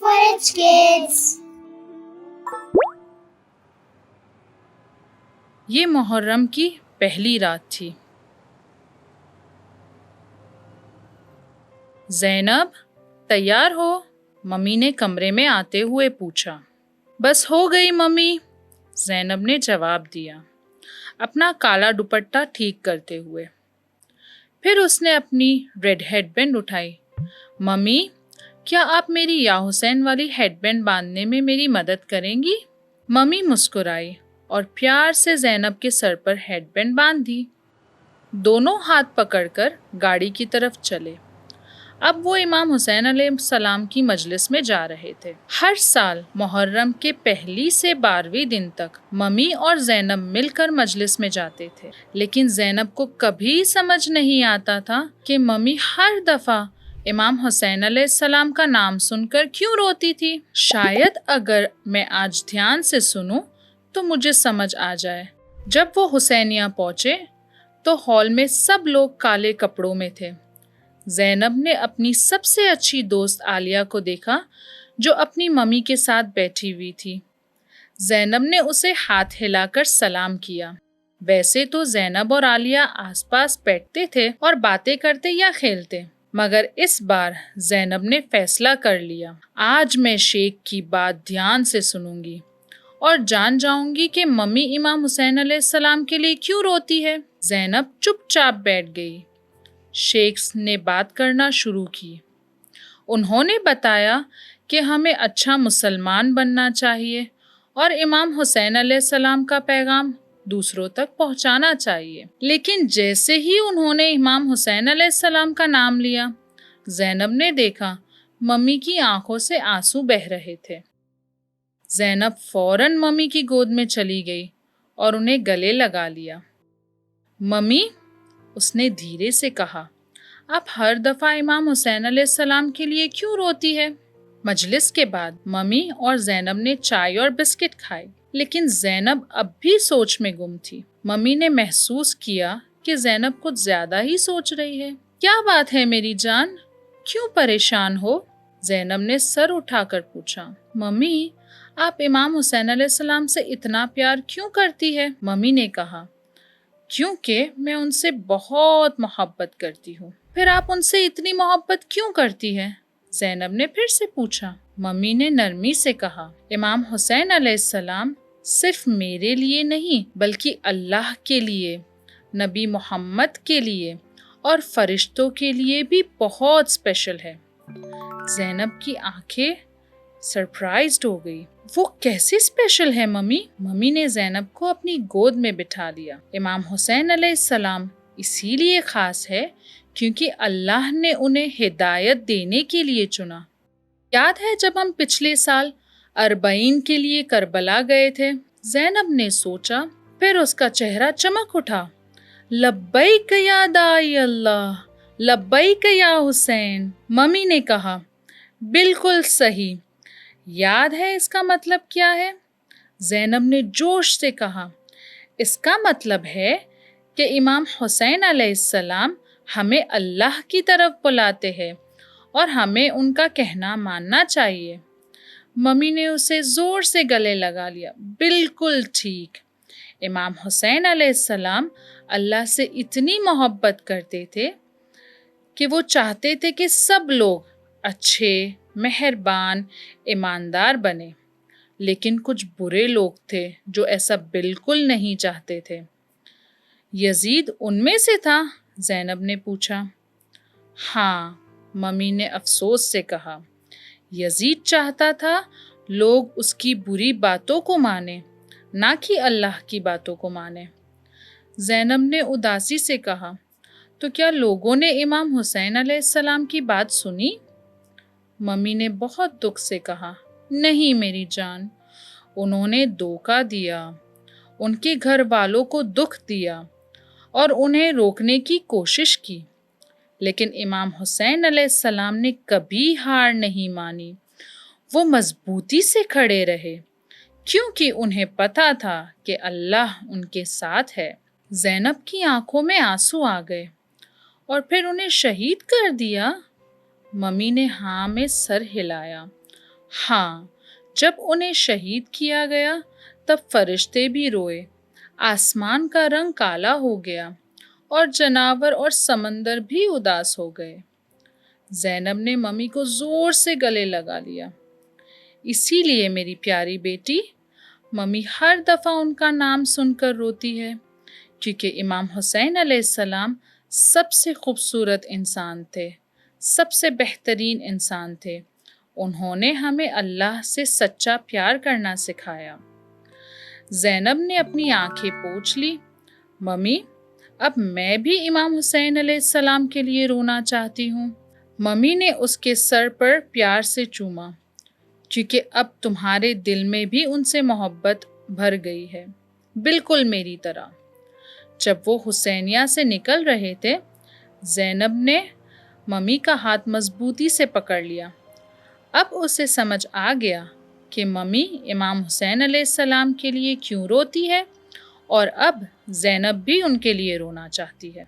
for its kids. یہ محرم کی پہلی رات تھی۔ زینب تیار ہو؟ ممی نے کمرے میں آتے ہوئے پوچھا۔ بس ہو گئی ممی، زینب نے جواب دیا اپنا کالا دوپٹہ ٹھیک کرتے ہوئے۔ پھر اس نے اپنی ریڈ ہیڈ بینڈ اٹھائی۔ ممی، کیا آپ میری یا حسین والی ہیڈ بینڈ باندھنے میں میری مدد کریں گی؟ ممی مسکرائی اور پیار سے زینب کے سر پر ہیڈ بینڈ باندھ دی۔ دونوں ہاتھ پکڑ کر گاڑی کی طرف چلے۔ اب وہ امام حسین علیہ السلام کی مجلس میں جا رہے تھے۔ ہر سال محرم کے پہلی سے 12ویں دن تک ممی اور زینب مل کر مجلس میں جاتے تھے، لیکن زینب کو کبھی سمجھ نہیں آتا تھا کہ ممی ہر دفعہ امام حسین علیہ السلام کا نام سن کر کیوں روتی تھی۔ شاید اگر میں آج دھیان سے سنوں تو مجھے سمجھ آ جائے۔ جب وہ حسینیہ پہنچے تو ہال میں سب لوگ کالے کپڑوں میں تھے۔ زینب نے اپنی سب سے اچھی دوست عالیہ کو دیکھا جو اپنی ممی کے ساتھ بیٹھی ہوئی تھی۔ زینب نے اسے ہاتھ ہلا کر سلام کیا۔ ویسے تو زینب اور عالیہ آس پاس بیٹھتے تھے اور باتیں کرتے یا کھیلتے، مگر اس بار زینب نے فیصلہ کر لیا، آج میں شیخ کی بات دھیان سے سنوں گی اور جان جاؤں گی کہ ممی امام حسین علیہ السلام کے لیے کیوں روتی ہے۔ زینب چپ چاپ بیٹھ گئی۔ شیخ نے بات کرنا شروع کی۔ انہوں نے بتایا کہ ہمیں اچھا مسلمان بننا چاہیے اور امام حسین علیہ السلام کا پیغام دوسروں تک پہنچانا چاہیے۔ لیکن جیسے ہی انہوں نے امام حسین علیہ السلام کا نام لیا، زینب نے دیکھا ممی کی آنکھوں سے آنسو بہہ رہے تھے۔ زینب فوراً ممی کی گود میں چلی گئی اور انہیں گلے لگا لیا۔ ممی، اس نے دھیرے سے کہا، آپ ہر دفعہ امام حسین علیہ السلام کے لیے کیوں روتی ہے؟ مجلس کے بعد ممی اور زینب نے چائے اور بسکٹ کھائی، لیکن زینب اب بھی سوچ میں گم تھی۔ ممی نے محسوس کیا کہ زینب کچھ زیادہ ہی سوچ رہی ہے۔ کیا بات ہے میری جان؟ کیوں پریشان ہو؟ زینب نے سر اٹھا کر پوچھا۔ ممی، آپ امام حسین علیہ السلام سے اتنا پیار کیوں کرتی ہے؟ ممی نے کہا، کیونکہ میں ان سے بہت محبت کرتی ہوں۔ پھر آپ ان سے اتنی محبت کیوں کرتی ہے؟ زینب نے پھر سے پوچھا۔ ممی نے نرمی سے کہا، امام حسین علیہ السلام صرف میرے لیے نہیں بلکہ اللہ کے لیے، نبی محمد کے لیے اور فرشتوں کے لیے بھی بہت اسپیشل ہے۔ زینب کی آنکھیں سرپرائزڈ ہو گئی۔ وہ کیسے اسپیشل ہے ممی؟ ممی نے زینب کو اپنی گود میں بٹھا لیا۔ امام حسین علیہ السلام اسی لیے خاص ہے کیونکہ اللہ نے انہیں ہدایت دینے کے لیے چنا۔ یاد ہے جب ہم پچھلے سال 40 کے لیے کربلا گئے تھے؟ زینب نے سوچا، پھر اس کا چہرہ چمک اٹھا۔ لبیک یا داعی اللہ، لبیک یا حسین، ممی نے کہا، بالکل صحیح۔ یاد ہے اس کا مطلب کیا ہے؟ زینب نے جوش سے کہا، اس کا مطلب ہے کہ امام حسین علیہ السلام ہمیں اللہ کی طرف بلاتے ہیں اور ہمیں ان کا کہنا ماننا چاہیے۔ ممی نے اسے زور سے گلے لگا لیا۔ بالکل ٹھیک۔ امام حسین علیہ السلام اللہ سے اتنی محبت کرتے تھے کہ وہ چاہتے تھے کہ سب لوگ اچھے، مہربان، ایماندار بنے، لیکن کچھ برے لوگ تھے جو ایسا بالکل نہیں چاہتے تھے۔ یزید ان میں سے تھا؟ زینب نے پوچھا۔ ہاں، ممی نے افسوس سے کہا، یزید چاہتا تھا لوگ اس کی بری باتوں کو مانیں، نہ کہ اللہ کی باتوں کو مانیں۔ زینب نے اداسی سے کہا، تو کیا لوگوں نے امام حسین علیہ السلام کی بات سنی؟ ممی نے بہت دکھ سے کہا، نہیں میری جان، انہوں نے دھوکہ دیا، ان کے گھر والوں کو دکھ دیا اور انہیں روکنے کی کوشش کی، لیکن امام حسین علیہ السلام نے کبھی ہار نہیں مانی۔ وہ مضبوطی سے کھڑے رہے کیونکہ انہیں پتا تھا کہ اللہ ان کے ساتھ ہے۔ زینب کی آنکھوں میں آنسو آ گئے۔ اور پھر انہیں شہید کر دیا؟ ممی نے ہاں میں سر ہلایا۔ ہاں، جب انہیں شہید کیا گیا تب فرشتے بھی روئے، آسمان کا رنگ کالا ہو گیا اور جانور اور سمندر بھی اداس ہو گئے۔ زینب نے ممی کو زور سے گلے لگا لیا۔ اسی لیے میری پیاری بیٹی، ممی ہر دفعہ ان کا نام سن کر روتی ہے، کیونکہ امام حسین علیہ السلام سب سے خوبصورت انسان تھے، سب سے بہترین انسان تھے۔ انہوں نے ہمیں اللہ سے سچا پیار کرنا سکھایا۔ زینب نے اپنی آنکھیں پوچھ لی، ممی اب میں بھی امام حسین علیہ السلام کے لیے رونا چاہتی ہوں۔ ممی نے اس کے سر پر پیار سے چوما، کیونکہ اب تمہارے دل میں بھی ان سے محبت بھر گئی ہے، بالکل میری طرح۔ جب وہ حسینیہ سے نکل رہے تھے، زینب نے ممی کا ہاتھ مضبوطی سے پکڑ لیا۔ اب اسے سمجھ آ گیا کہ ممی امام حسین علیہ السلام کے لیے کیوں روتی ہے، اور اب زینب بھی ان کے لیے رونا چاہتی ہے۔